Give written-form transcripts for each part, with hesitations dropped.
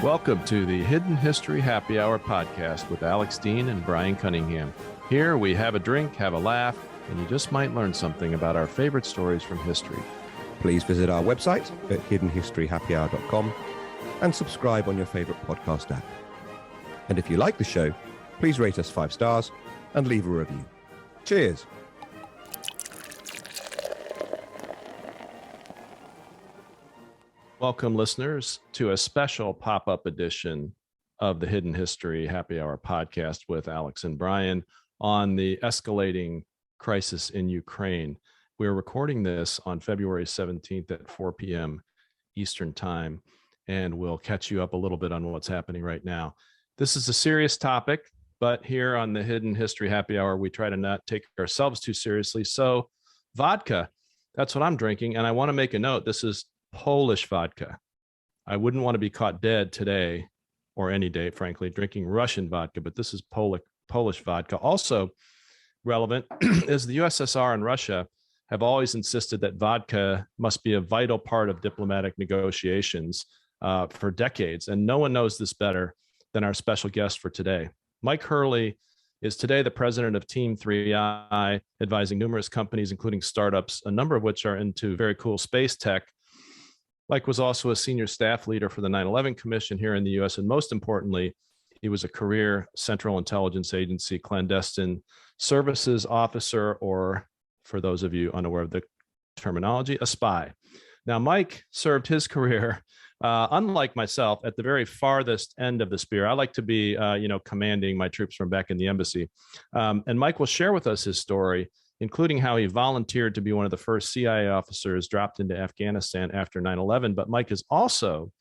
Welcome to the Hidden History Happy Hour podcast with Alex Dean and Bryan Cunningham. Here we have a drink, have a laugh, and you just might learn something about our favorite stories from history. Please visit our website at hiddenhistoryhappyhour.com and subscribe on your favorite podcast app. And if you like the show, please rate us 5 stars and leave a review. Cheers. Welcome, listeners, to a special pop-up edition of the Hidden History Happy Hour podcast with Alex and Bryan on the escalating crisis in Ukraine. We're recording this on February 17th at 4 p.m. Eastern Time, and we'll catch you up a little bit on what's happening right now. This is a serious topic, but here on the Hidden History Happy Hour, we try to not take ourselves too seriously. So vodka, that's what I'm drinking, and I want to make a note. This is Polish vodka. I wouldn't want to be caught dead today or any day, frankly, drinking Russian vodka, but this is Polish vodka. Also relevant is the USSR and Russia have always insisted that vodka must be a vital part of diplomatic negotiations for decades. And no one knows this better than our special guest for today. Mike Hurley is today the president of Team 3I, advising numerous companies, including startups, a number of which are into very cool space tech. Mike was also a senior staff leader for the 9/11 Commission here in the U.S. And most importantly, he was a career Central Intelligence Agency clandestine services officer, or for those of you unaware of the terminology, a spy. Now, Mike served his career, unlike myself, at the very farthest end of the spear. I like to be, commanding my troops from back in the embassy. And Mike will share with us his story, including how he volunteered to be one of the first CIA officers dropped into Afghanistan after 9/11. But Mike is also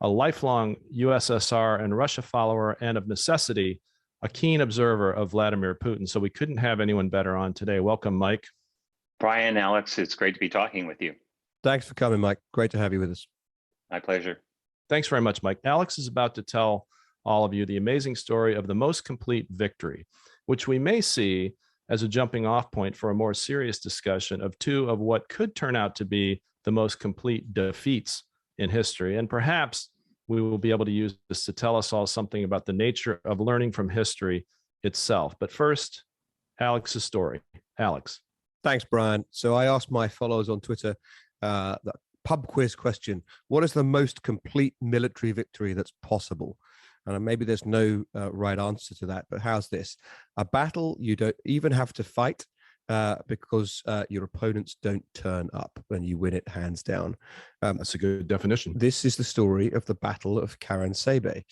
a lifelong USSR and Russia follower, and of necessity, a keen observer of Vladimir Putin. So we couldn't have anyone better on today. Welcome, Mike. Bryan, Alex, it's great to be talking with you. Thanks for coming, Mike. Great to have you with us. My pleasure. Thanks very much, Mike. Alex is about to tell all of you the amazing story of the most complete victory, which we may see as a jumping off point for a more serious discussion of two of what could turn out to be the most complete defeats in history. And perhaps we will be able to use this to tell us all something about the nature of learning from history itself. But first, Alex's story. Alex. Thanks, Bryan. So I asked my followers on Twitter the pub quiz question: what is the most complete military victory that's possible? And maybe there's no right answer to that, but how's this? A battle you don't even have to fight because your opponents don't turn up, and you win it hands down. That's a good definition. This is the story of the Battle of Karensabe,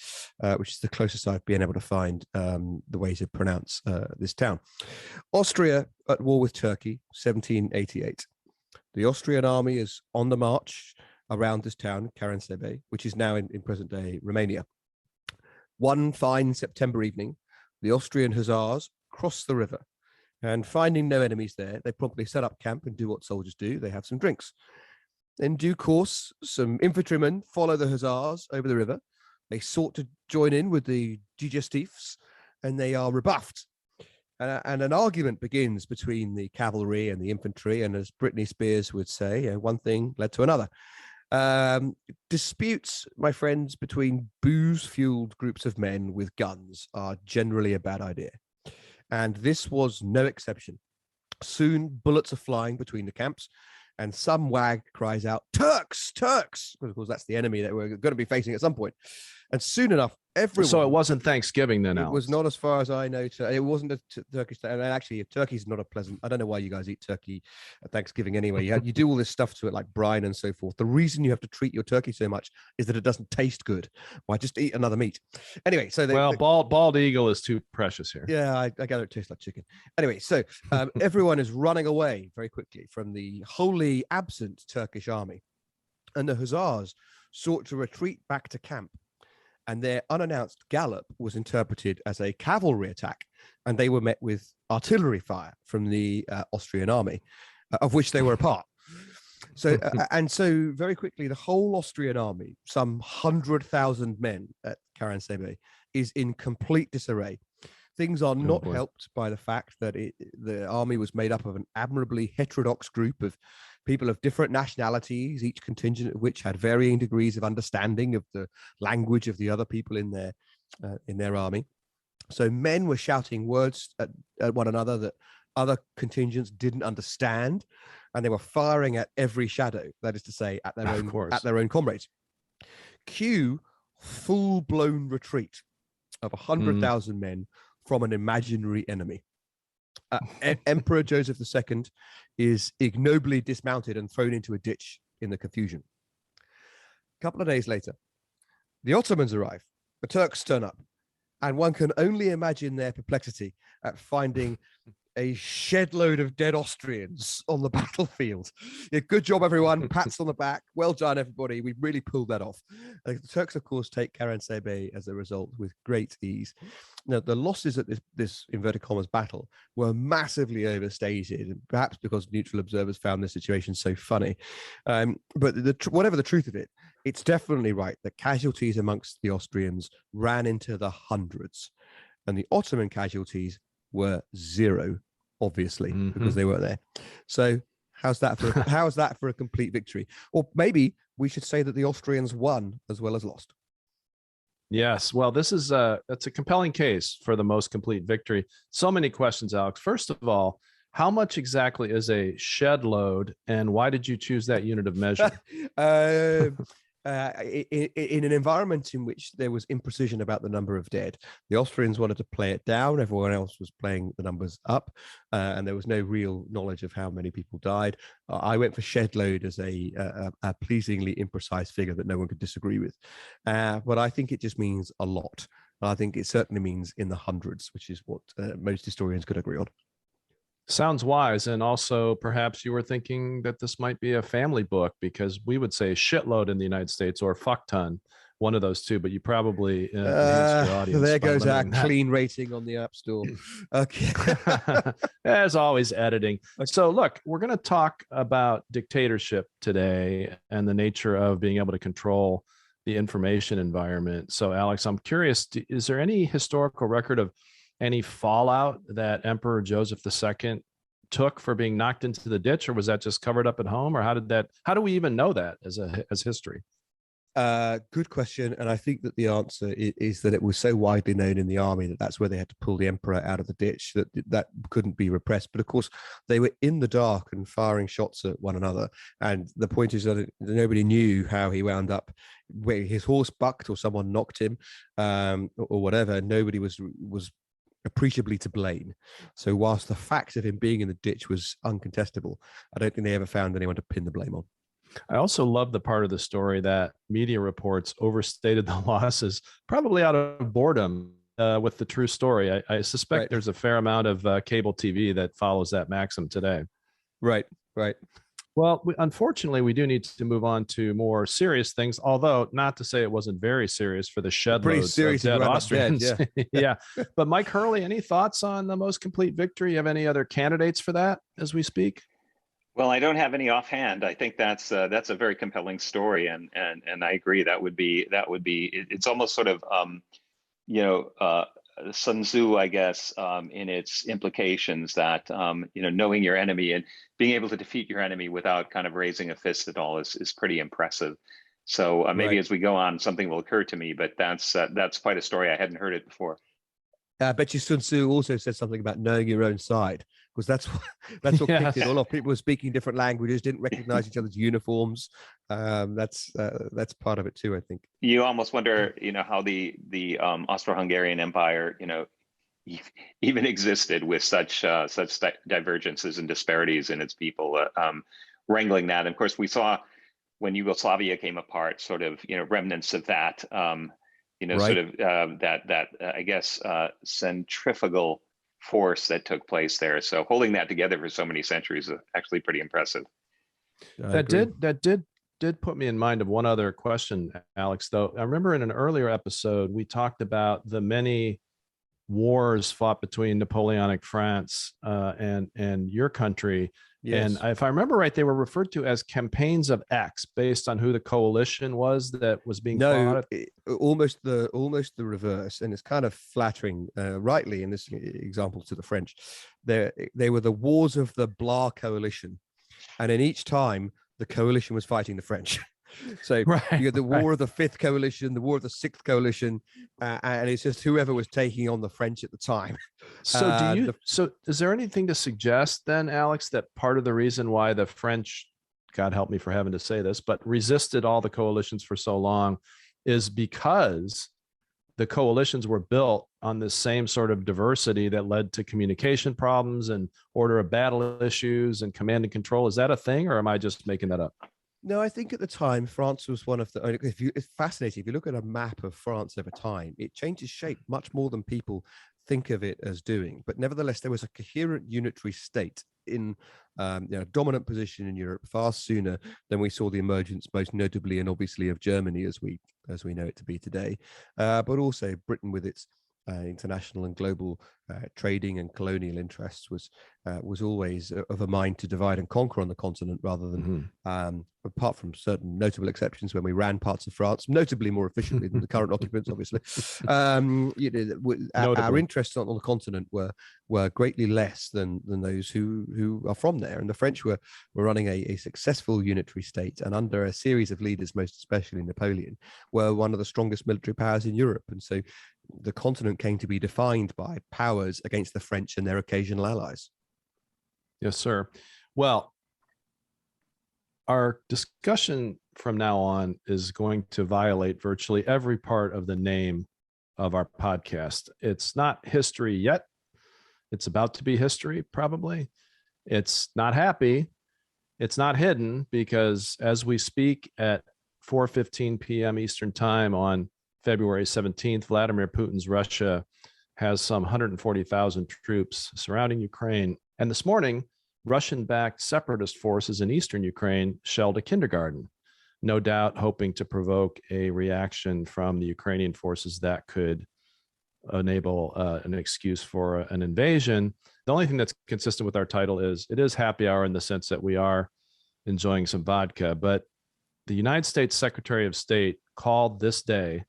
which is the closest I've been able to find the way to pronounce this town. Austria at war with Turkey, 1788. The Austrian army is on the march around this town, Karensabe, which is now in present-day Romania. One fine September evening, the Austrian hussars cross the river, and finding no enemies there, they promptly set up camp and do what soldiers do. They have some drinks. In due course, some infantrymen follow the hussars over the river. They sought to join in with the digestifs, and they are rebuffed. And an argument begins between the cavalry and the infantry, and as Britney Spears would say, one thing led to another. Disputes, my friends, between booze-fueled groups of men with guns are generally a bad idea. And this was no exception. Soon, bullets are flying between the camps, and some wag cries out, "Turks, Turks!" Because, of course, that's the enemy that we're going to be facing at some point. And soon enough, everyone... So it wasn't Thanksgiving then, It Alex. was not, as far as I know. It wasn't a Turkish... And actually, turkey's not a pleasant... I don't know why you guys eat turkey at Thanksgiving anyway. You do all this stuff to it, like brine and so forth. The reason you have to treat your turkey so much is that it doesn't taste good. Why, just eat another meat. Anyway, so... Bald eagle is too precious here. Yeah, I gather it tastes like chicken. Anyway, so everyone is running away very quickly from the wholly absent Turkish army. And the hussars sought to retreat back to camp. And their unannounced gallop was interpreted as a cavalry attack, and they were met with artillery fire from the Austrian army, of which they were a part. So so very quickly, the whole Austrian army, some 100,000 men at Karensabe, is in complete disarray. Things are not helped by the fact that the army was made up of an admirably heterodox group of people of different nationalities, each contingent of which had varying degrees of understanding of the language of the other people in their army. So men were shouting words at one another that other contingents didn't understand, and they were firing at every shadow, that is to say, at their own comrades. Cue full-blown retreat of 100,000 men from an imaginary enemy. Emperor Joseph II is ignobly dismounted and thrown into a ditch in the confusion. A couple of days later, the Ottomans arrive, the Turks turn up, and one can only imagine their perplexity at finding a shed load of dead Austrians on the battlefield. Yeah, good job, everyone. Pats on the back. Well done, everybody. We really pulled that off. The Turks, of course, take Karansebe as a result with great ease. Now, the losses at this inverted commas battle were massively overstated, perhaps because neutral observers found the situation so funny. But whatever the truth of it, it's definitely right that casualties amongst the Austrians ran into the hundreds, and the Ottoman casualties were zero, obviously, because they weren't there. So how's that for a complete victory? Or maybe we should say that the Austrians won as well as lost. Yes. Well, that's a compelling case for the most complete victory. So many questions, Alex. First of all, how much exactly is a shed load, and why did you choose that unit of measure? In an environment in which there was imprecision about the number of dead, the Austrians wanted to play it down. Everyone else was playing the numbers up, and there was no real knowledge of how many people died. I went for shed load as a pleasingly imprecise figure that no one could disagree with. But I think it just means a lot. I think it certainly means in the hundreds, which is what most historians could agree on. Sounds wise. And also, perhaps you were thinking that this might be a family book, because we would say shitload in the United States or fuck ton, one of those two, but you probably enhanced your audience. There goes our clean rating on the App Store. Okay. As always, editing. Okay. So look, we're going to talk about dictatorship today and the nature of being able to control the information environment. So Alex, I'm curious, is there any historical record of any fallout that Emperor Joseph II took for being knocked into the ditch, or was that just covered up at home? Or how do we even know that as history? Good question. And I think that the answer is that it was so widely known in the army that that's where they had to pull the emperor out of the ditch, that couldn't be repressed. But of course, they were in the dark and firing shots at one another. And the point is that nobody knew how he wound up, where his horse bucked or someone knocked him, or whatever. Nobody was appreciably to blame. So whilst the fact of him being in the ditch was uncontestable, I don't think they ever found anyone to pin the blame on. I also love the part of the story that media reports overstated the losses, probably out of boredom with the true story. I suspect there's a fair amount of cable TV that follows that maxim today. Right. Well, unfortunately, we do need to move on to more serious things, although not to say it wasn't very serious for the shed loads of dead Austrians. Yeah. But Mike Hurley, any thoughts on the most complete victory? You have any other candidates for that as we speak? Well, I don't have any offhand. I think that's a very compelling story, and I agree. That would be. It's almost sort of Sun Tzu, I guess, in its implications that knowing your enemy and being able to defeat your enemy without kind of raising a fist at all is pretty impressive. So maybe as we go on, something will occur to me. But that's quite a story. I hadn't heard it before. I bet you Sun Tzu also said something about knowing your own side, because that's what kicked it. A lot of people were speaking different languages, didn't recognize each other's uniforms. That's part of it too, I think. You almost wonder, how the Austro-Hungarian Empire, even existed with such divergences and disparities in its people, wrangling that. And of course, we saw when Yugoslavia came apart, sort of remnants of that. Sort of I guess centrifugal force that took place there. So holding that together for so many centuries is actually pretty impressive. That did put me in mind of one other question, Alex, though. I remember in an earlier episode, we talked about the many wars fought between Napoleonic France and your country. Yes. And if I remember right, they were referred to as campaigns of X based on who the coalition was that was being fought. Almost the reverse. And it's kind of flattering, rightly in this example to the French. They were the wars of the Blah coalition. And in each time, the coalition was fighting the French. So Right, you had the right. War of the Fifth Coalition, the War of the Sixth Coalition, and it's just whoever was taking on the French at the time. So is there anything to suggest then, Alex, that part of the reason why the French, God help me for having to say this, but resisted all the coalitions for so long is because the coalitions were built on this same sort of diversity that led to communication problems and order of battle issues and command and control? Is that a thing, or am I just making that up? No, I think at the time France was one of the. It's fascinating. If you look at a map of France over time, it changes shape much more than people think of it as doing. But nevertheless, there was a coherent unitary state in a dominant position in Europe far sooner than we saw the emergence, most notably and obviously, of Germany as we know it to be today. But also Britain with its international and global trading and colonial interests was always of a mind to divide and conquer on the continent rather than, apart from certain notable exceptions when we ran parts of France, notably more efficiently than the current occupants, obviously. Our interests on the continent were greatly less than those who are from there. And the French were running a successful unitary state, and under a series of leaders, most especially Napoleon, were one of the strongest military powers in Europe. And so the continent came to be defined by powers against the French and their occasional allies. Yes, sir. Well, our discussion from now on is going to violate virtually every part of the name of our podcast. It's not history yet. It's about to be history, probably. It's not happy. It's not hidden, because as we speak at 4:15 p.m. Eastern Time on February 17th, Vladimir Putin's Russia has some 140,000 troops surrounding Ukraine. And this morning, Russian-backed separatist forces in eastern Ukraine shelled a kindergarten, no doubt hoping to provoke a reaction from the Ukrainian forces that could enable an excuse for an invasion. The only thing that's consistent with our title is it is happy hour in the sense that we are enjoying some vodka, but the United States Secretary of State called this day,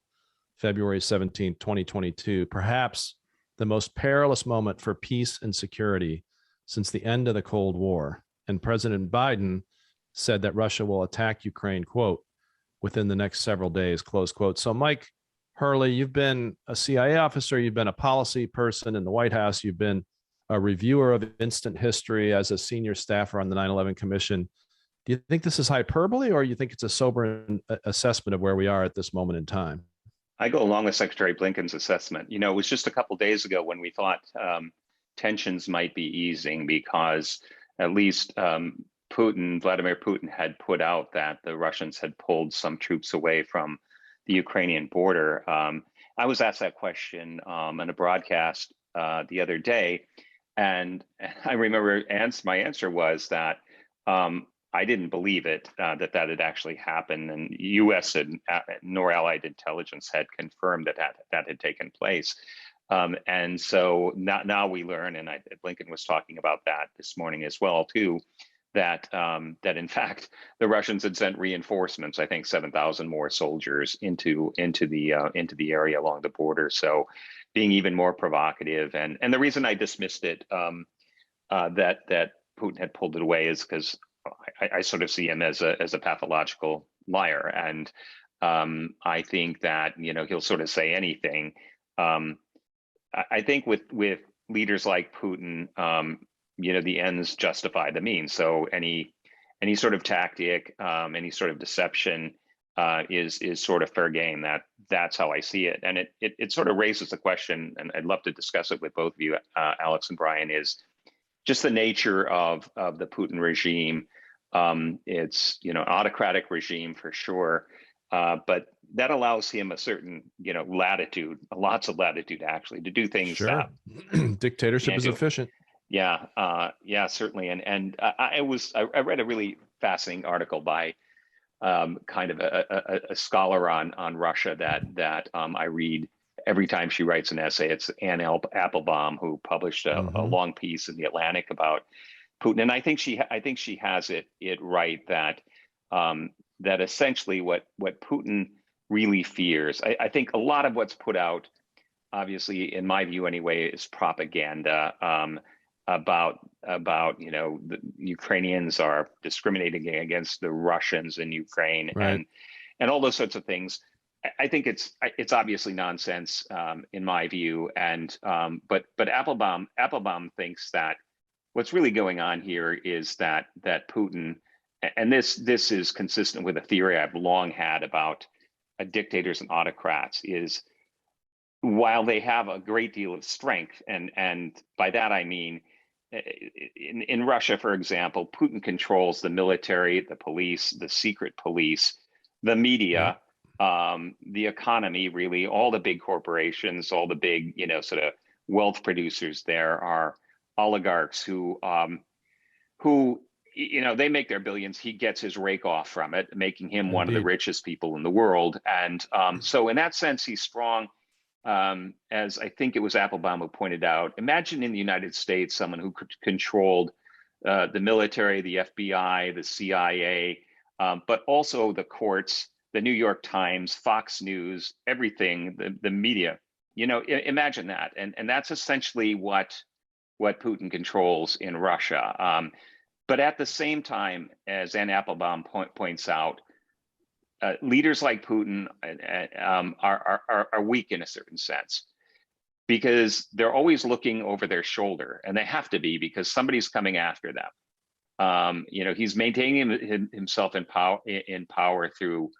February 17, 2022, perhaps the most perilous moment for peace and security since the end of the Cold War. And President Biden said that Russia will attack Ukraine, quote, within the next several days, close quote. So, Mike Hurley, you've been a CIA officer, you've been a policy person in the White House, you've been a reviewer of instant history as a senior staffer on the 9/11 Commission. Do you think this is hyperbole, or you think it's a sober assessment of where we are at this moment in time? I go along with Secretary Blinken's assessment. You know, it was just a couple of days ago when we thought tensions might be easing, because at least Vladimir Putin had put out that the Russians had pulled some troops away from the Ukrainian border. I was asked that question on a broadcast the other day, and I remember my answer was that I didn't believe it, that had actually happened, and U.S. nor allied intelligence had confirmed that had taken place. And so now we learn, and Blinken was talking about that this morning as well too, that in fact the Russians had sent reinforcements. I think 7,000 more soldiers into the area along the border. So being even more provocative, and the reason I dismissed it, that Putin had pulled it away, is because I sort of see him as a pathological liar, and I think that he'll sort of say anything. I think with leaders like Putin, the ends justify the means. So any sort of tactic, any sort of deception is sort of fair game. That's how I see it, and it sort of raises the question, and I'd love to discuss it with both of you, Alex and Bryan, is just the nature of the Putin regime. It's autocratic regime for sure, but that allows him a certain latitude, lots of latitude actually, to do things. Sure. Dictatorship is efficient. Yeah, certainly. And I read a really fascinating article by kind of a scholar on Russia that I read every time she writes an essay. It's Ann Applebaum, who published a long piece in the Atlantic about Putin, and I think she has it right that that essentially what Putin really fears. I think a lot of what's put out, obviously, in my view anyway, is propaganda. about the Ukrainians are discriminating against the Russians in Ukraine, Right. and all those sorts of things. I think it's obviously nonsense in my view, and but Applebaum thinks that what's really going on here is that Putin, and this is consistent with a theory I've long had about dictators and autocrats, is while they have a great deal of strength, and by that I mean, in Russia, for example, Putin controls the military, the police, the secret police, the media, the economy, really, all the big corporations, all the big, sort of wealth producers there are oligarchs who they make their billions. He gets his rake off from it, making him one of the richest people in the world. And so in that sense, he's strong. As I think it was Applebaum who pointed out, imagine in the United States, someone who controlled the military, the FBI, the CIA, but also the courts, the New York Times, Fox News, everything, the media. Imagine that. And that's essentially what Putin controls in Russia. But at the same time, as Anne Applebaum points out, leaders like Putin are weak in a certain sense, because they're always looking over their shoulder, and they have to be, because somebody's coming after them. He's maintaining himself in power through,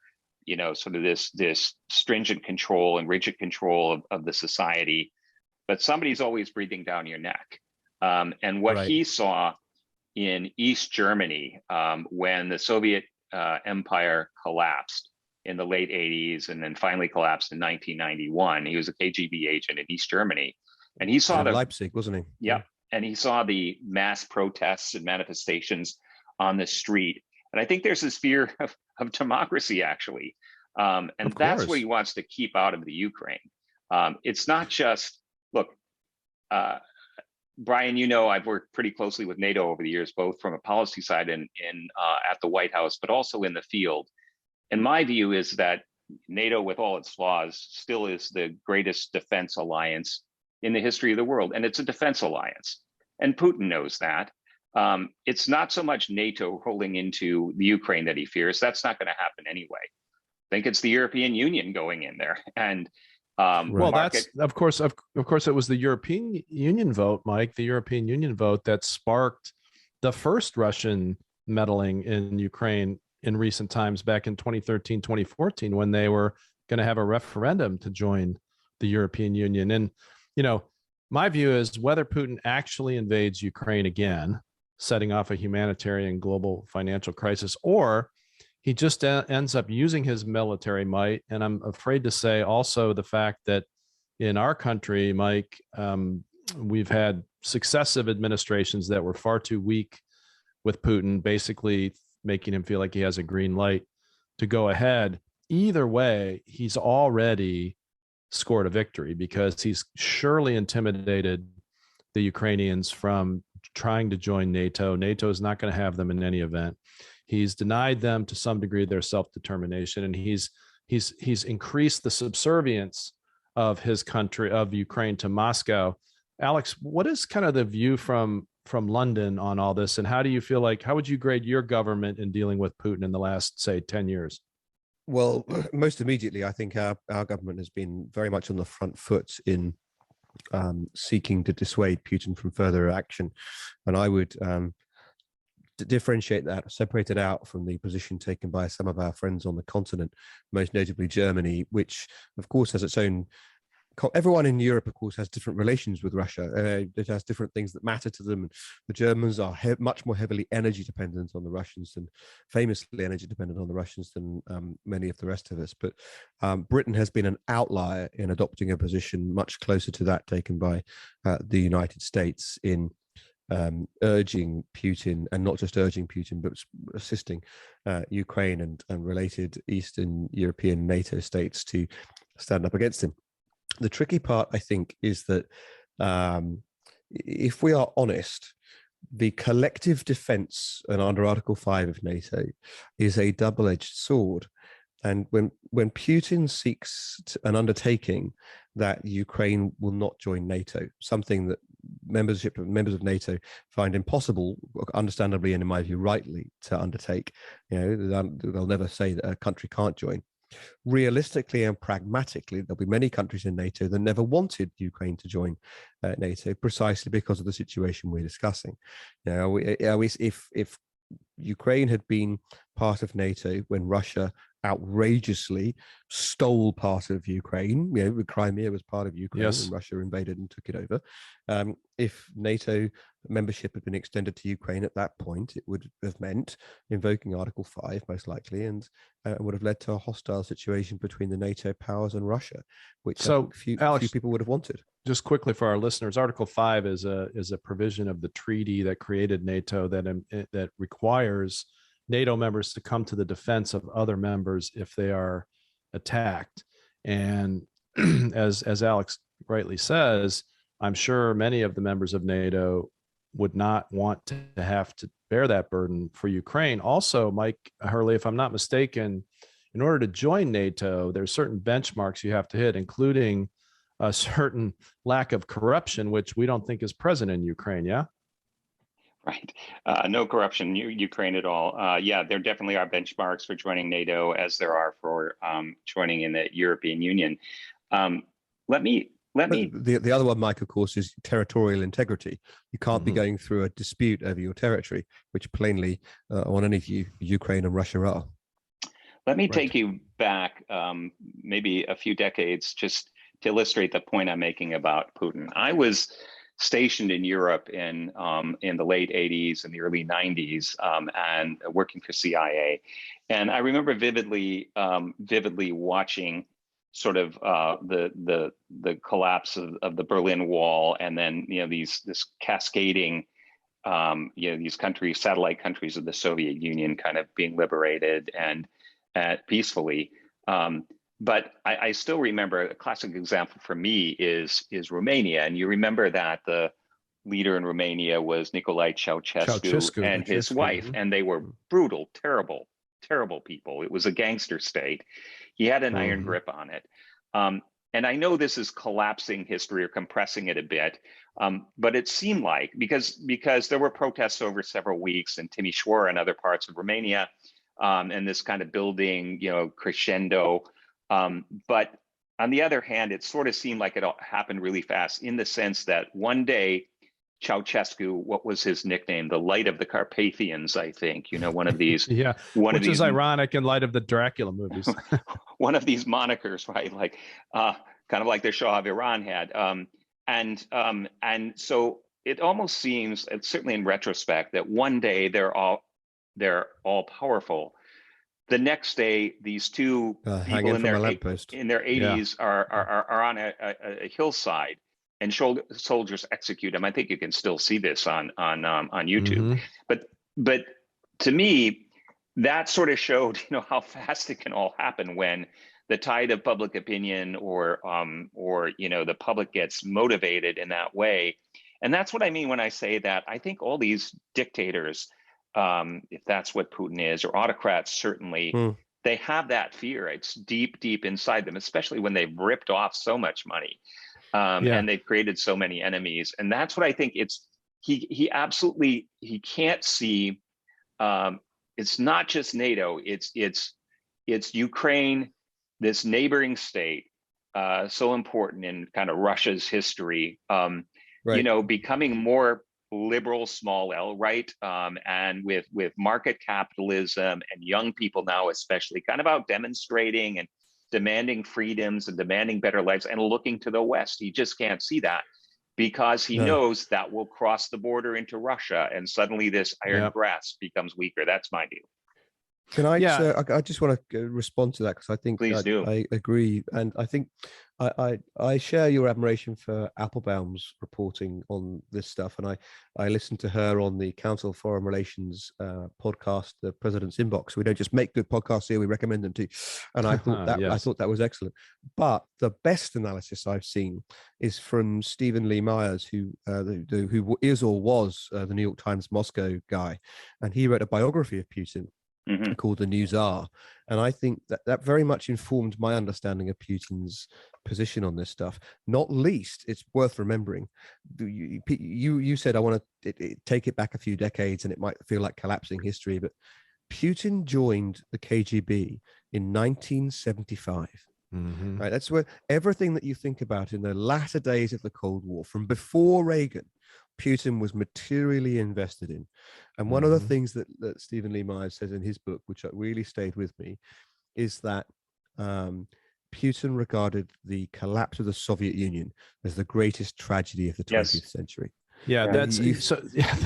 sort of this stringent control and rigid control of the society, but somebody's always breathing down your neck. And what he saw in East Germany when the Soviet empire collapsed in the late 80s and then finally collapsed in 1991. He was a KGB agent in East Germany, and he saw Leipzig, wasn't he? Yeah, and he saw the mass protests and manifestations on the street. And I think there's this fear of democracy, actually, and that's what he wants to keep out of the Ukraine. It's not just, look, Bryan, I've worked pretty closely with NATO over the years, both from a policy side and at the White House, but also in the field. And my view is that NATO, with all its flaws, still is the greatest defense alliance in the history of the world. And it's a defense alliance. And Putin knows that. It's not so much NATO rolling into the Ukraine that he fears. That's not going to happen anyway. I think it's the European Union going in there. And well, that's of course, it was the European Union vote, Mike, the European Union vote that sparked the first Russian meddling in Ukraine in recent times, back in 2013, 2014, when they were going to have a referendum to join the European Union. And, my view is whether Putin actually invades Ukraine again, setting off a humanitarian global financial crisis, or he just ends up using his military might. And I'm afraid to say also the fact that in our country, Mike, we've had successive administrations that were far too weak with Putin, basically making him feel like he has a green light to go ahead. Either way, he's already scored a victory, because he's surely intimidated the Ukrainians from trying to join NATO. NATO is not going to have them in any event. He's denied them to some degree their self-determination, and he's increased the subservience of his country, of Ukraine, to Moscow. Alex, what is kind of the view from London on all this, and how do you feel like, how would you grade your government in dealing with Putin in the last, say, 10 years? Well, most immediately, I think our government has been very much on the front foot in seeking to dissuade Putin from further action, and I would differentiate that, separate it out from the position taken by some of our friends on the continent, most notably Germany, which of course has its own, everyone in Europe of course has different relations with Russia. It has different things that matter to them. The Germans are much more heavily energy dependent on the Russians, and famously energy dependent on the Russians, than many of the rest of us. But Britain has been an outlier in adopting a position much closer to that taken by the United States in urging Putin, and not just urging Putin, but assisting Ukraine and related Eastern European NATO states to stand up against him. The tricky part, I think, is that if we are honest, the collective defense and under Article 5 of NATO is a double-edged sword. And when Putin seeks an undertaking that Ukraine will not join NATO, something that members of NATO find impossible, understandably and in my view rightly, to undertake. They'll never say that a country can't join. Realistically and pragmatically, there'll be many countries in NATO that never wanted Ukraine to join NATO, precisely because of the situation we're discussing. If Ukraine had been part of NATO when Russia outrageously stole part of Ukraine, Crimea was part of Ukraine, Yes. and Russia invaded and took it over. If NATO membership had been extended to Ukraine at that point, it would have meant invoking Article 5, most likely, and would have led to a hostile situation between the NATO powers and Russia, which few people would have wanted. Just quickly for our listeners, Article 5 is a provision of the treaty that created NATO that requires NATO members to come to the defense of other members if they are attacked. And as Alex rightly says, I'm sure many of the members of NATO would not want to have to bear that burden for Ukraine. Also, Mike Hurley, if I'm not mistaken, in order to join NATO, there's certain benchmarks you have to hit, including a certain lack of corruption, which we don't think is present in Ukraine. Yeah. Right. No corruption in Ukraine at all. There definitely are benchmarks for joining NATO, as there are for joining in the European Union. Let me. The other one, Mike, of course, is territorial integrity. You can't be going through a dispute over your territory, which plainly, on any view, Ukraine and Russia are. Let me take you back maybe a few decades just to illustrate the point I'm making about Putin. I was stationed in Europe in the late 80s and the early 90s and working for CIA. And I remember vividly watching sort of the collapse of the Berlin Wall, and then this cascading these countries, satellite countries of the Soviet Union, kind of being liberated and peacefully. But I still remember a classic example for me is Romania, and you remember that the leader in Romania was Nicolae Ceausescu and his wife, and they were brutal, terrible people. It was a gangster state. He had an iron grip on it. And I know this is collapsing history or compressing it a bit, but it seemed like, because there were protests over several weeks in Timișoara and other parts of Romania, and this kind of building, crescendo. But on the other hand, it sort of seemed like it all happened really fast, in the sense that one day, Ceausescu, what was his nickname? The Light of the Carpathians, I think, one of these. Which is ironic in light of the Dracula movies. One of these monikers, right? Like, kind of like the Shah of Iran had. And so it almost seems, certainly in retrospect, that one day they're all powerful. The next day, these two people in their 80s are on a hillside, and soldiers execute them. I think you can still see this on YouTube. But to me, that sort of showed how fast it can all happen when the tide of public opinion or the public gets motivated in that way. And that's what I mean when I say that I think all these dictators, if that's what Putin is, or autocrats, certainly, they have that fear. It's deep inside them, especially when they've ripped off so much money. And they've created so many enemies. And that's what I think he absolutely can't see. It's not just NATO, it's Ukraine, this neighboring state, so important in kind of Russia's history, becoming more liberal, small L, right? And with market capitalism and young people now, especially, kind of out demonstrating and demanding freedoms and demanding better lives and looking to the West. He just can't see that, because he knows that will cross the border into Russia, and suddenly this iron grasp becomes weaker. That's my view. Can I? I just want to respond to that, because I think I agree, and I think I share your admiration for Applebaum's reporting on this stuff, and I listened to her on the Council of Foreign Relations podcast, The President's Inbox. We don't just make good podcasts here; we recommend them too. And I thought that I thought that was excellent. But the best analysis I've seen is from Stephen Lee Myers, who is or was the New York Times Moscow guy, and he wrote a biography of Putin. called the New Tsar. And I think that very much informed my understanding of Putin's position on this stuff. Not least, it's worth remembering, you said I want to take it back a few decades and it might feel like collapsing history, but Putin joined the KGB in 1975. Right, that's where everything that you think about in the latter days of the Cold War, from before Reagan, Putin was materially invested in. And one of the things that Stephen Lee Myers says in his book, which really stayed with me, is that Putin regarded the collapse of the Soviet Union as the greatest tragedy of the 20th century. Yeah, that's so.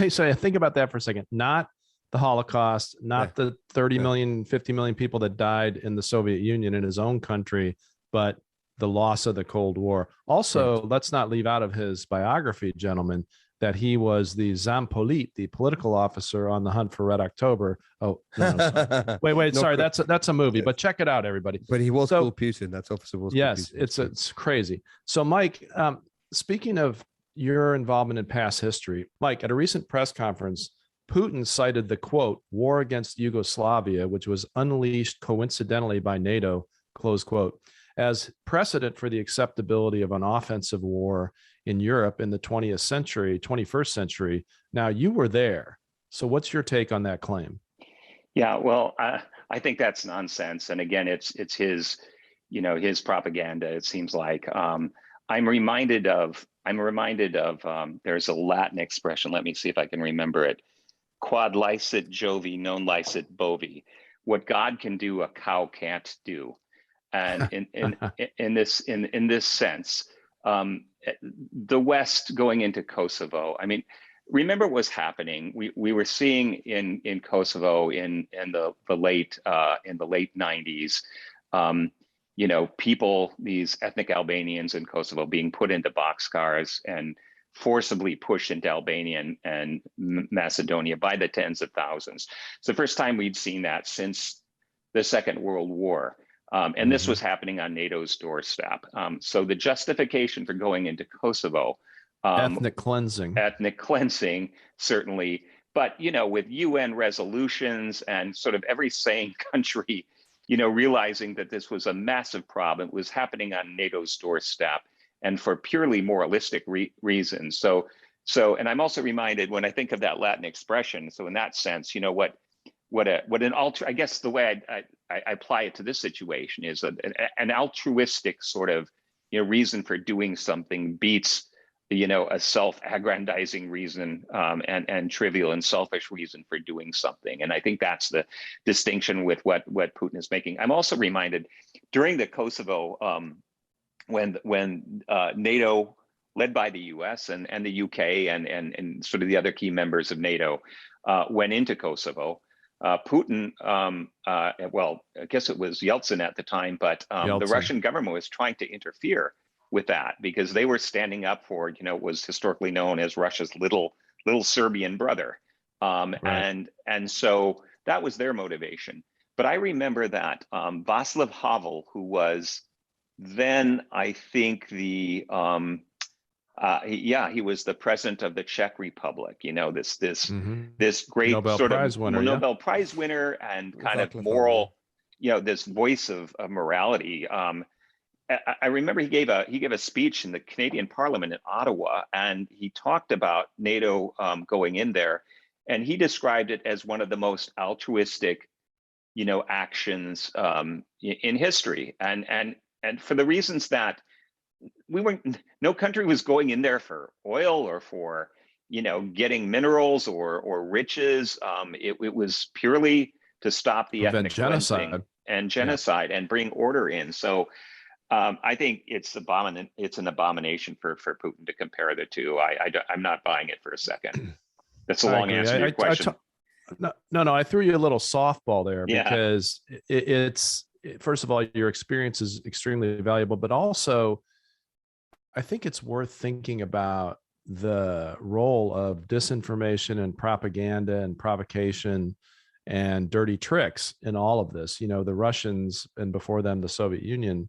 So think about that for a second. Not the Holocaust, not the 30 million, 50 million people that died in the Soviet Union in his own country, but the loss of the Cold War. Also, let's not leave out of his biography, gentlemen, that he was the Zampolit, the political officer on the Hunt for Red October. Oh, no, wait, sorry, that's a movie, but check it out, everybody. But he was called Putin. That's officer was. Yes, Putin. It's crazy. So, Mike, speaking of your involvement in past history, Mike, at a recent press conference, Putin cited the quote, war against Yugoslavia, which was unleashed coincidentally by NATO, close quote, as precedent for the acceptability of an offensive war in Europe in the 21st century. Now, you were there. So what's your take on that claim? Yeah, well, I think that's nonsense. And again, it's his, his propaganda, it seems like. I'm reminded of there's a Latin expression. Let me see if I can remember it. Quod licet Jovi, non licet bovi. What God can do, a cow can't do. And in this sense, the West going into Kosovo. I mean, remember what was happening. We were seeing in Kosovo in the late 90s. People, these ethnic Albanians in Kosovo, being put into boxcars and forcibly pushed into Albania and Macedonia by the tens of thousands. It's the first time we'd seen that since the Second World War. And this was happening on NATO's doorstep. So the justification for going into Kosovo, ethnic cleansing, certainly. But, with UN resolutions and sort of every sane country, realizing that this was a massive problem, it was happening on NATO's doorstep, and for purely moralistic reasons. So, and I'm also reminded when I think of that Latin expression. So in that sense, I guess the way I apply it to this situation is an altruistic sort of, reason for doing something beats, a self-aggrandizing reason and trivial and selfish reason for doing something. And I think that's the distinction with what Putin is making. I'm also reminded during the Kosovo, when NATO, led by the US and the UK and sort of the other key members of NATO, went into Kosovo, Putin, well, I guess it was Yeltsin at the time, but the Russian government was trying to interfere with that because they were standing up for, what was historically known as Russia's little Serbian brother. And so that was their motivation. But I remember that Václav Havel, who was then, I think, he was the president of the Czech Republic. This great Nobel sort Prize of winner, Nobel Prize winner and kind of moral, this voice of morality. I remember he gave a speech in the Canadian Parliament in Ottawa, and he talked about NATO going in there, and he described it as one of the most altruistic, actions in history, and for the reasons that no country was going in there for oil or for, getting minerals or riches. It was purely to stop the ethnic genocide and bring order in. So I think it's an abomination for Putin to compare the two. I'm not buying it for a second. That's a long answer to your question. No, I threw you a little softball there because it's first of all, your experience is extremely valuable, but also I think it's worth thinking about the role of disinformation and propaganda and provocation and dirty tricks in all of this. The Russians, and before them, the Soviet Union,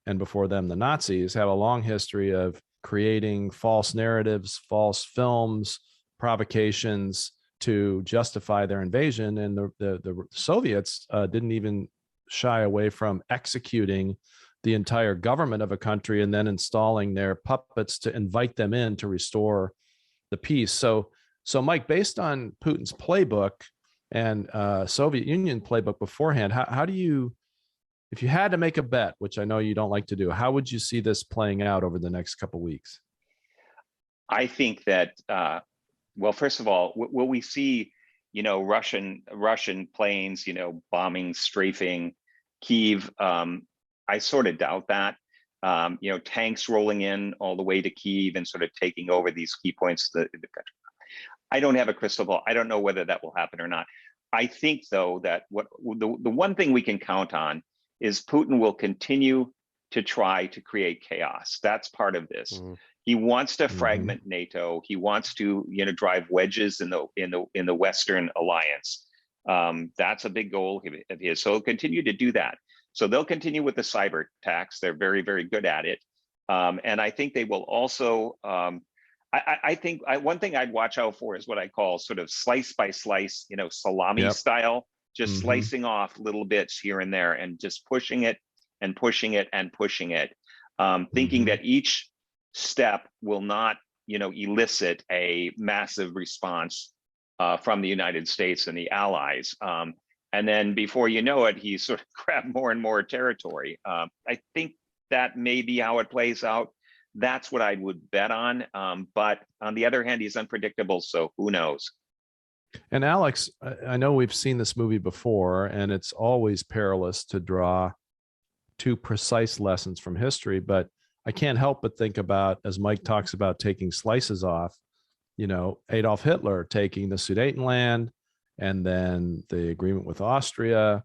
and before them, the Nazis, have a long history of creating false narratives, false films, provocations, to justify their invasion. And the Soviets didn't even shy away from executing the entire government of a country and then installing their puppets to invite them in to restore the peace. So Mike, based on Putin's playbook and Soviet Union playbook beforehand, how do you, if you had to make a bet, which I know you don't like to do, how would you see this playing out over the next couple of weeks? I think that, well, first of all, will we see, Russian planes, bombing, strafing Kyiv? I sort of doubt that. Tanks rolling in all the way to Kyiv and sort of taking over these key points of the country. I don't have a crystal ball. I don't know whether that will happen or not. I think, though, that the one thing we can count on is Putin will continue to try to create chaos. That's part of this. He wants to fragment NATO. He wants to, drive wedges in the Western alliance. That's a big goal of his. So he'll continue to do that. So they'll continue with the cyber attacks. They're very, very good at it. And I think they will also. I think one thing I'd watch out for is what I call sort of slice by slice, salami style, just slicing off little bits here and there and just pushing it and pushing it and pushing it, thinking that each step will not, elicit a massive response from the United States and the allies. And then before you know it, he sort of grabbed more and more territory. I think that may be how it plays out. That's what I would bet on. But on the other hand, he's unpredictable, so who knows? And Alex, I know we've seen this movie before, and it's always perilous to draw too precise lessons from history, but I can't help but think about, as Mike talks about taking slices off, Adolf Hitler taking the Sudetenland and then the agreement with Austria.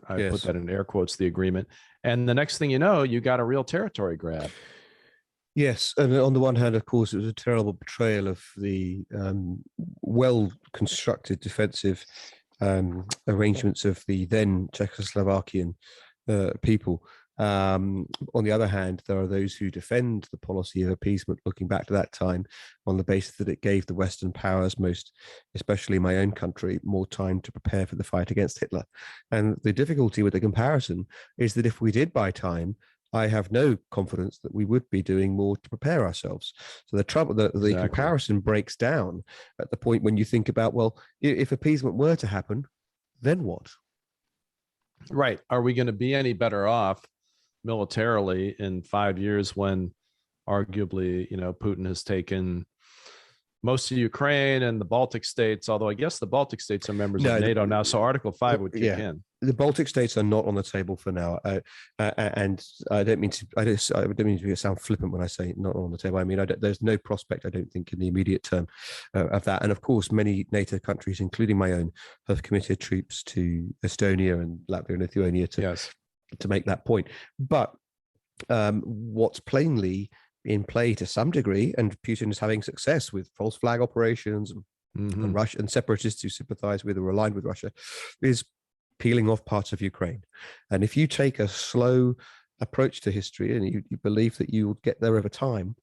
I put that in air quotes, the agreement. And the next thing you know, you got a real territory grab. Yes, and on the one hand, of course, it was a terrible betrayal of the well-constructed defensive arrangements of the then Czechoslovakian people. On the other hand, there are those who defend the policy of appeasement, looking back to that time, on the basis that it gave the Western powers, most especially my own country, more time to prepare for the fight against Hitler. And the difficulty with the comparison is that if we did buy time, I have no confidence that we would be doing more to prepare ourselves. So the trouble, the comparison breaks down at the point when you think about, well, if appeasement were to happen, then what? Right. Are we going to be any better off militarily in 5 years when arguably, Putin has taken most of Ukraine and the Baltic states, although I guess the Baltic states are members of NATO now, so Article 5 would kick in. The Baltic states are not on the table for now, and I don't mean to sound flippant when I say not on the table. I mean, there's no prospect, I don't think, in the immediate term of that. And of course, many NATO countries, including my own, have committed troops to Estonia and Latvia and Lithuania to make that point. But what's plainly in play to some degree, and Putin is having success with false flag operations and Russia and separatists who sympathize with or aligned with Russia, is peeling off parts of Ukraine. And if you take a slow approach to history and you believe that you will get there over time,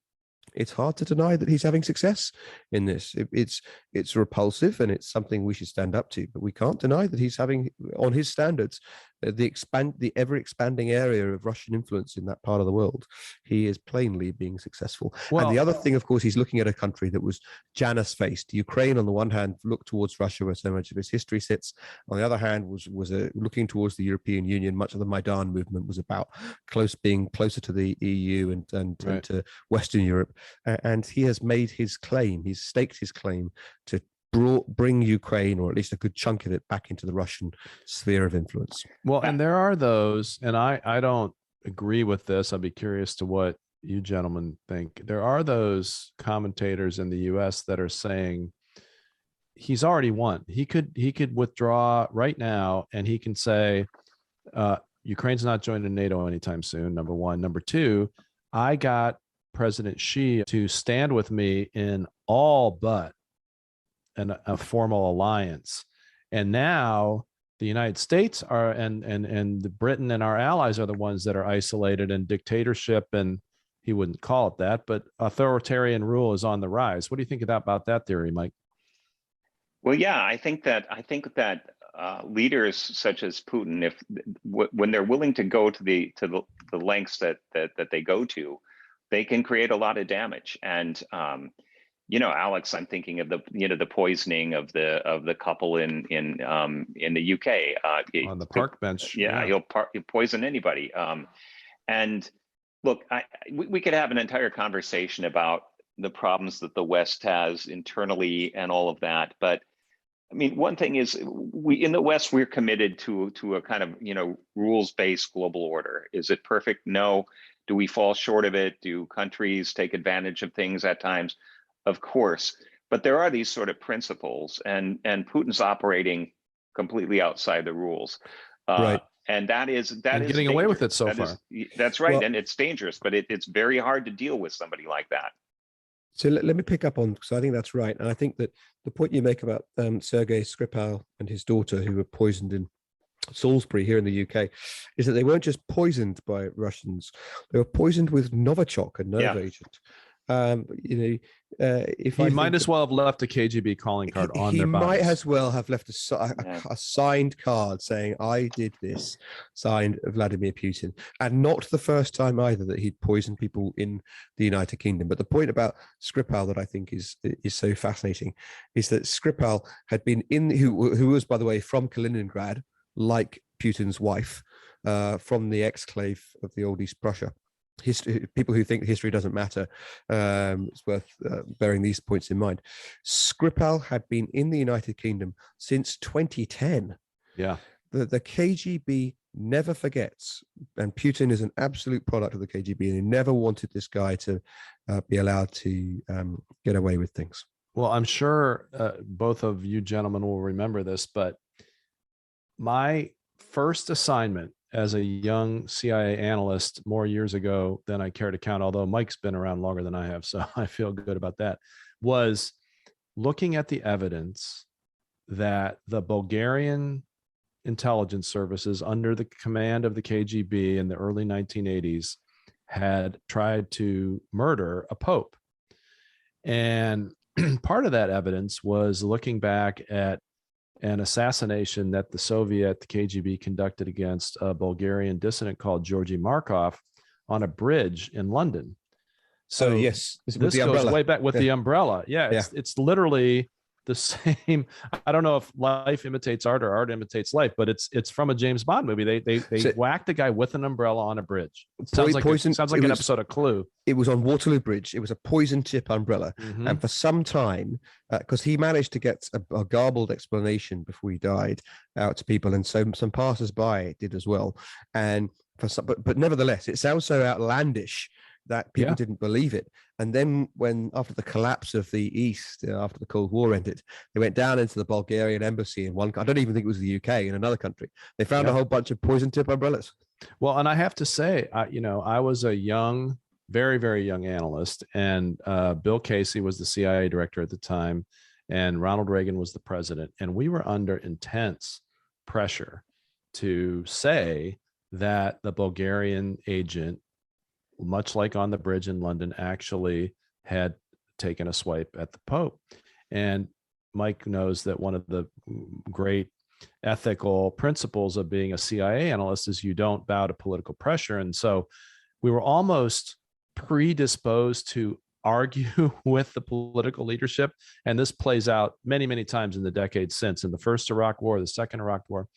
it's hard to deny that he's having success in this. It's repulsive, and it's something we should stand up to. But we can't deny that he's having, on his standards, the ever expanding area of Russian influence in that part of the world. He is plainly being successful. Well, and the other thing, of course, he's looking at a country that was Janus faced. Ukraine, on the one hand, looked towards Russia, where so much of its history sits. On the other hand, was looking towards the European Union. Much of the Maidan movement was about being closer to the EU and to Western Europe. And he has made his claim. He's staked his claim to bring Ukraine, or at least a good chunk of it, back into the Russian sphere of influence. Well, and there are those, and I don't agree with this. I'd be curious to what you gentlemen think. There are those commentators in the U.S. that are saying he's already won. He could withdraw right now, and he can say Ukraine's not joining NATO anytime soon, number one. Number two, I got President Xi to stand with me in all but a formal alliance. And now the United States are, and the Britain and our allies are the ones that are isolated, and dictatorship, and he wouldn't call it that, but authoritarian rule is on the rise. What do you think about that theory, Mike? Well, yeah, I think that leaders such as Putin, if when they're willing to go to the lengths that they go to, they can create a lot of damage. And Alex, I'm thinking of the poisoning of the couple in the UK. On the park bench. Yeah, Yeah. he'll poison anybody. And look, we could have an entire conversation about the problems that the West has internally and all of that, but I mean, one thing is we in the West, we're committed to a kind of, rules-based global order. Is it perfect? No. Do we fall short of it? Do countries take advantage of things at times? Of course. But there are these sort of principles, and Putin's operating completely outside the rules. Right. And that is Getting away with it dangerous. so far. That's right. Well, And it's dangerous, but it's very hard to deal with somebody like that. so let me pick up on, because I think that's right. And I think that the point you make about Sergei Skripal and his daughter, who were poisoned in Salisbury here in the UK, is that they weren't just poisoned by Russians, they were poisoned with Novichok, a nerve agent. If he might as well have left a KGB calling card on their bodies. He might as well have left a signed card saying, "I did this," signed Vladimir Putin, and not the first time either that he'd poisoned people in the United Kingdom. But the point about Skripal that I think is so fascinating is that Skripal had been who was, by the way, from Kaliningrad, like Putin's wife, from the exclave of the old East Prussia. People who think history doesn't matter, it's worth bearing these points in mind. Skripal had been in the United Kingdom since 2010. Yeah. The KGB never forgets, and Putin is an absolute product of the KGB, and he never wanted this guy to be allowed to get away with things. Well, I'm sure both of you gentlemen will remember this, but my first assignment as a young CIA analyst more years ago than I care to count, although Mike's been around longer than I have, so I feel good about that, was looking at the evidence that the Bulgarian intelligence services under the command of the KGB in the early 1980s had tried to murder a pope. And part of that evidence was looking back at an assassination that the KGB conducted against a Bulgarian dissident called Georgy Markov on a bridge in London. So yes, this goes way back with the umbrella. Yeah, it's literally the same. I don't know if life imitates art or art imitates life, but it's from a James Bond movie. They whacked a guy with an umbrella on a bridge. Sounds like an episode of Clue. It was on Waterloo Bridge. It was a poison tip umbrella. Mm-hmm. And for some time, because he managed to get a garbled explanation before he died out to people, and so some passers-by did as well. And but nevertheless, it sounds so outlandish that people didn't believe it. And then after the collapse of the East, after the Cold War ended, they went down into the Bulgarian embassy in one, I don't even think it was the UK, in another country. They found a whole bunch of poison tip umbrellas. Well, and I have to say, I was a young, very, very young analyst, and Bill Casey was the CIA director at the time, and Ronald Reagan was the president. And we were under intense pressure to say that the Bulgarian agent, much like on the bridge in London, actually had taken a swipe at the Pope. And Mike knows that one of the great ethical principles of being a CIA analyst is you don't bow to political pressure. And so we were almost predisposed to argue with the political leadership. And this plays out many, many times in the decades since, in the first Iraq War, the second Iraq War.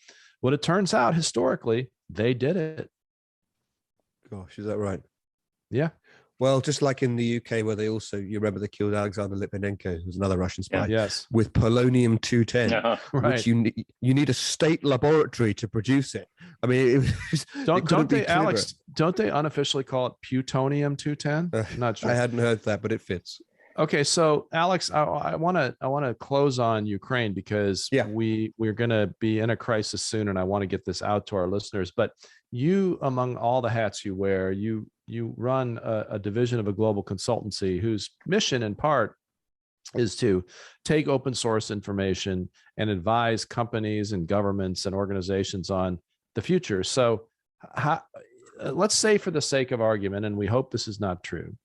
Well, it turns out historically, they did it. Gosh, is that right? Yeah. Well, just like in the UK, where you remember they killed Alexander Litvinenko, who was another Russian spy, with polonium-210, which you need a state laboratory to produce it. I mean, don't they, Alex? Don't they unofficially call it plutonium-210? Not sure. I hadn't heard that, but it fits. Okay, so Alex, I want to close on Ukraine because we're going to be in a crisis soon, and I want to get this out to our listeners. But you, among all the hats you wear, you run a division of a global consultancy whose mission, in part, is to take open source information and advise companies and governments and organizations on the future. So, let's say, for the sake of argument, and we hope this is not true,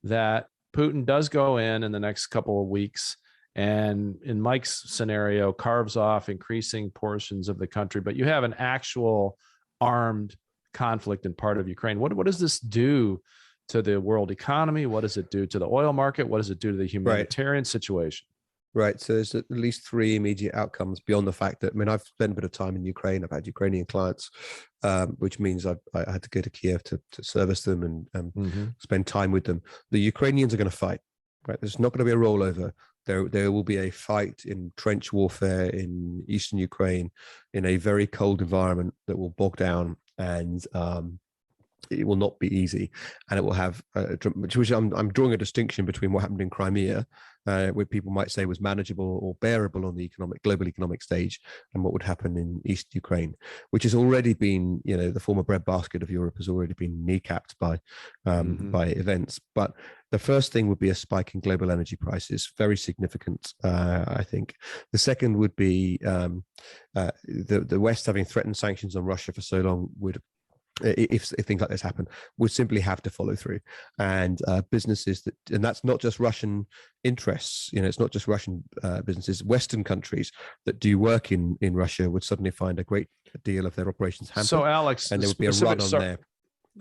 that Putin does go in the next couple of weeks and in Mike's scenario, carves off increasing portions of the country, but you have an actual armed conflict in part of Ukraine. What does this do to the world economy? What does it do to the oil market? What does it do to the humanitarian situation? Right. So there's at least three immediate outcomes beyond the fact that, I mean, I've spent a bit of time in Ukraine. I've had Ukrainian clients, which means I had to go to Kiev to service them and spend time with them. The Ukrainians are going to fight, right? There's not going to be a rollover. There will be a fight in trench warfare in eastern Ukraine in a very cold environment that will bog down, and it will not be easy, and it will have which I'm drawing a distinction between what happened in Crimea, where people might say was manageable or bearable on the global economic stage, and what would happen in East Ukraine, which has already been, the former breadbasket of Europe has already been kneecapped by events. But the first thing would be a spike in global energy prices, very significant, I think. The second would be the West having threatened sanctions on Russia for so long would, if things like this happen, would simply have to follow through. And businesses and that's not just Russian interests, it's not just Russian businesses, Western countries that do work in Russia would suddenly find a great deal of their operations hampered. So Alex, and there would be a run on there.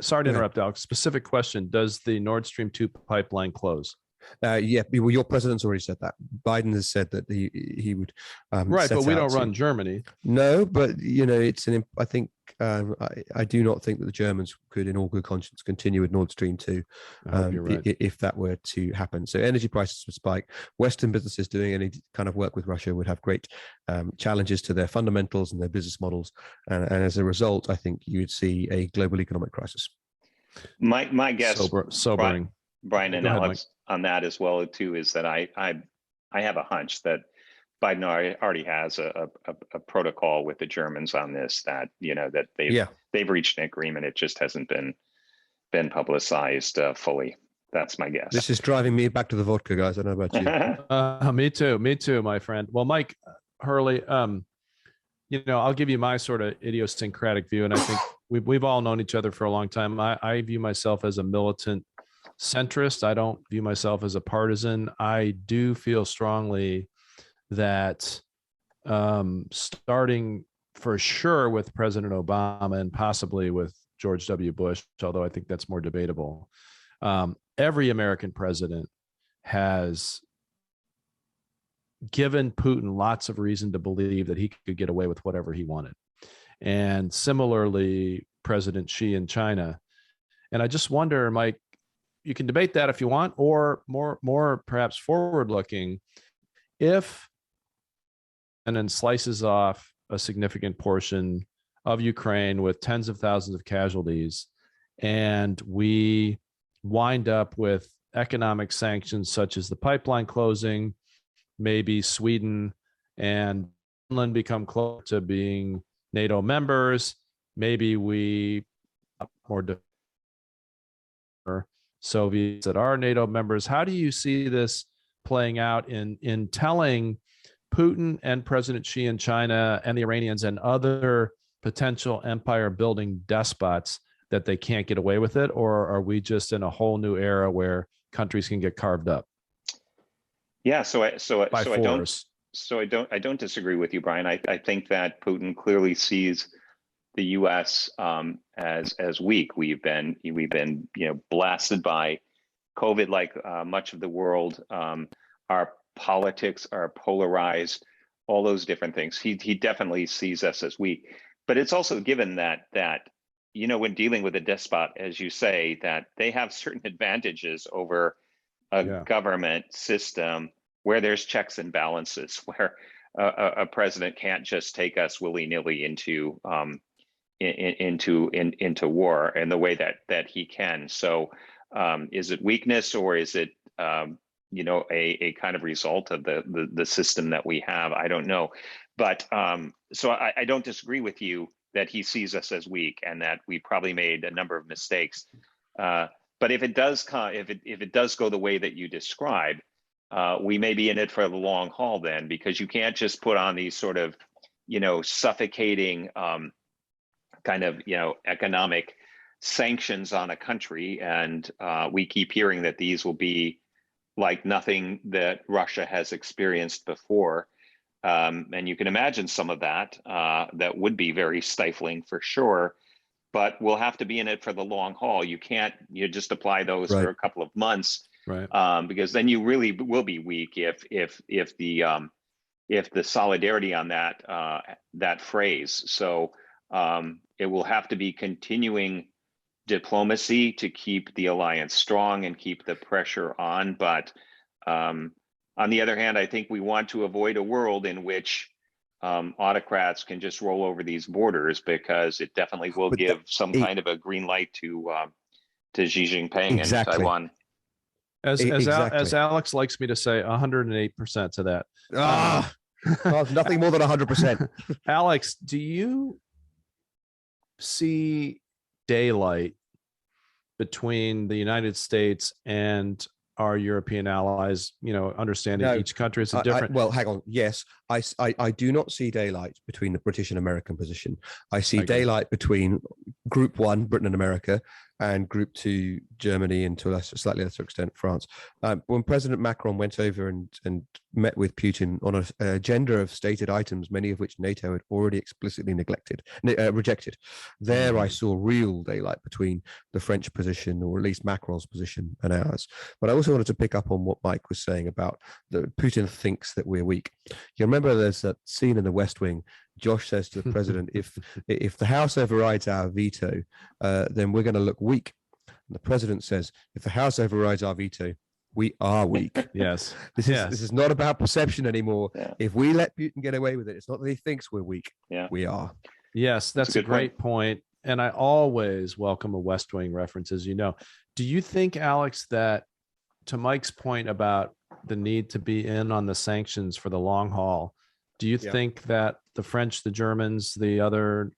Sorry to interrupt, Alex. Specific question: does the Nord Stream 2 pipeline close? Yeah, well, your president's already said that. Biden has said that he would. Right, but we don't run Germany. No, but I think I do not think that the Germans could, in all good conscience, continue with Nord Stream 2 right. if that were to happen. So energy prices would spike. Western businesses doing any kind of work with Russia would have great challenges to their fundamentals and their business models, and as a result, I think you would see a global economic crisis. My guess, sobering. Bryan and Alex, on that as well too, is that I have a hunch that Biden already has a protocol with the Germans on this, that that they've reached an agreement. It just hasn't been publicized fully. That's my guess. This is driving me back to the vodka, guys. I don't know about you. Me too, my friend. Well, Mike Hurley, I'll give you my sort of idiosyncratic view, and I think we've all known each other for a long time. I view myself as a militant centrist. I don't view myself as a partisan. I do feel strongly that starting for sure with President Obama and possibly with George W. Bush, although I think that's more debatable, every American president has given Putin lots of reason to believe that he could get away with whatever he wanted. And similarly, President Xi in China. And I just wonder, Mike, you can debate that if you want, or more perhaps forward-looking, if and then slices off a significant portion of Ukraine with tens of thousands of casualties, and we wind up with economic sanctions such as the pipeline closing, maybe Sweden and Finland become close to being NATO members, maybe we more Soviets that are NATO members. How do you see this playing out in telling Putin and President Xi in China and the Iranians and other potential empire building despots that they can't get away with it? Or are we just in a whole new era where countries can get carved up? Yeah, I don't disagree with you, Bryan. I think that Putin clearly sees the U.S. As weak. We've been blasted by COVID, like much of the world. Our politics are polarized. All those different things. He definitely sees us as weak. But it's also given that when dealing with a despot, as you say, that they have certain advantages over a government system where there's checks and balances, where a president can't just take us willy-nilly into war in the way that he can. So is it weakness, or is it a kind of result of the system that we have? I don't know, but so I don't disagree with you that he sees us as weak and that we probably made a number of mistakes. But if it does go the way that you described, we may be in it for the long haul then, because you can't just put on these sort of suffocating kind of economic sanctions on a country, and we keep hearing that these will be like nothing that Russia has experienced before. And you can imagine some of that. That would be very stifling for sure, but we'll have to be in it for the long haul. You just apply those Right. for a couple of months, Right. because then you really will be weak if the solidarity on that phrase. So it will have to be continuing diplomacy to keep the alliance strong and keep the pressure on. But on the other hand, I think we want to avoid a world in which autocrats can just roll over these borders, because it definitely will give some kind of a green light to Xi Jinping and Exactly. Taiwan. As Exactly. Alex likes me to say, 108% to that. Nothing more than 100%. Alex, do you see daylight between the United States and our European allies, understanding No, each country is a different. well, hang on. Yes, I do not see daylight between the British and American position. I see daylight between Group 1, Britain and America, and Group 2, Germany, and to a slightly lesser extent, France. When President Macron went over and met with Putin on an agenda of stated items, many of which NATO had already explicitly rejected, there I saw real daylight between the French position, or at least Macron's position, and ours. But I also wanted to pick up on what Mike was saying about that Putin thinks that we're weak. You remember there's that scene in The West Wing. Josh says to the president, if the House overrides our veto, then we're going to look weak. And the president says, if the House overrides our veto, we are weak. Yes. This is not about perception anymore. Yeah. If we let Putin get away with it, it's not that he thinks we're weak. Yeah. We are. Yes, that's a great point. And I always welcome a West Wing reference, as you know. Do you think, Alex, that to Mike's point about the need to be in on the sanctions for the long haul, do you think that the French, the Germans, the other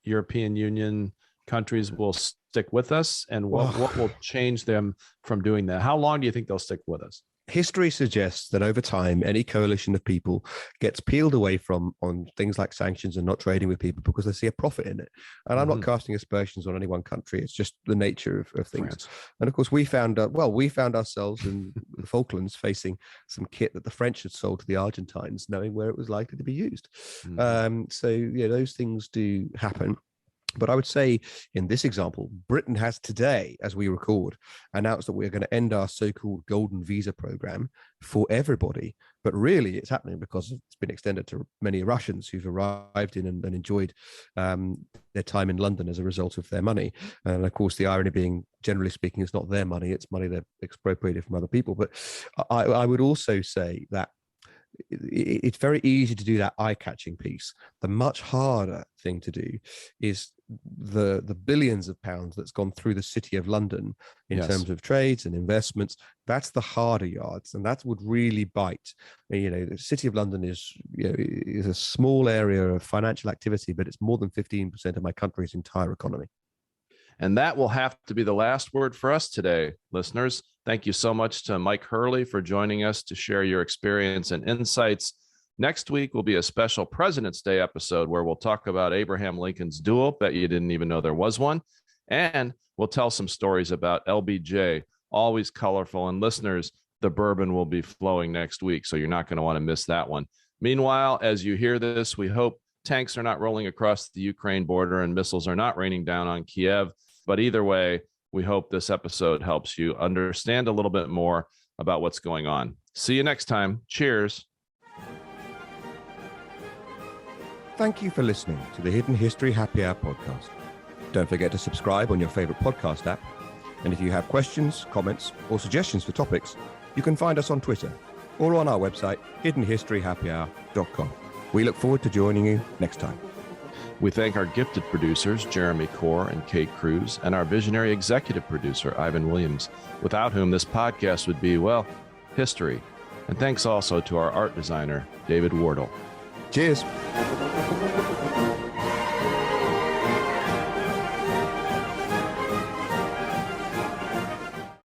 European Union countries will stick with us? And what will change them from doing that? How long do you think they'll stick with us? History suggests that over time, any coalition of people gets peeled away on things like sanctions and not trading with people because they see a profit in it. And I'm not casting aspersions on any one country. It's just the nature of things. France. And of course, we found ourselves in the Falklands facing some kit that the French had sold to the Argentines, knowing where it was likely to be used. So those things do happen. But I would say in this example, Britain has today, as we record, announced that we're going to end our so-called golden visa program for everybody. But really, it's happening because it's been extended to many Russians who've arrived in and enjoyed their time in London as a result of their money. And of course, the irony being, generally speaking, it's not their money, it's money they've expropriated from other people. But I would also say that it's very easy to do that eye-catching piece. The much harder thing to do is the billions of pounds that's gone through the city of London in terms of trades and investments. That's the harder yards, and that would really bite. The city of London is a small area of financial activity, but it's more than 15% of my country's entire economy. And that will have to be the last word for us today, listeners. Thank you so much to Mike Hurley for joining us to share your experience and insights. Next week will be a special President's Day episode where we'll talk about Abraham Lincoln's duel. Bet you didn't even know there was one. And we'll tell some stories about LBJ, always colorful. And listeners, the bourbon will be flowing next week, so you're not going to want to miss that one. Meanwhile, as you hear this, we hope tanks are not rolling across the Ukraine border and missiles are not raining down on Kiev. But either way, we hope this episode helps you understand a little bit more about what's going on. See you next time. Cheers. Thank you for listening to the Hidden History Happy Hour podcast. Don't forget to subscribe on your favorite podcast app. And if you have questions, comments, or suggestions for topics, you can find us on Twitter or on our website, hiddenhistoryhappyhour.com. We look forward to joining you next time. We thank our gifted producers, Jeremy Core and Kate Cruz, and our visionary executive producer, Ivan Williams, without whom this podcast would be, well, history. And thanks also to our art designer, David Wardle. Cheers.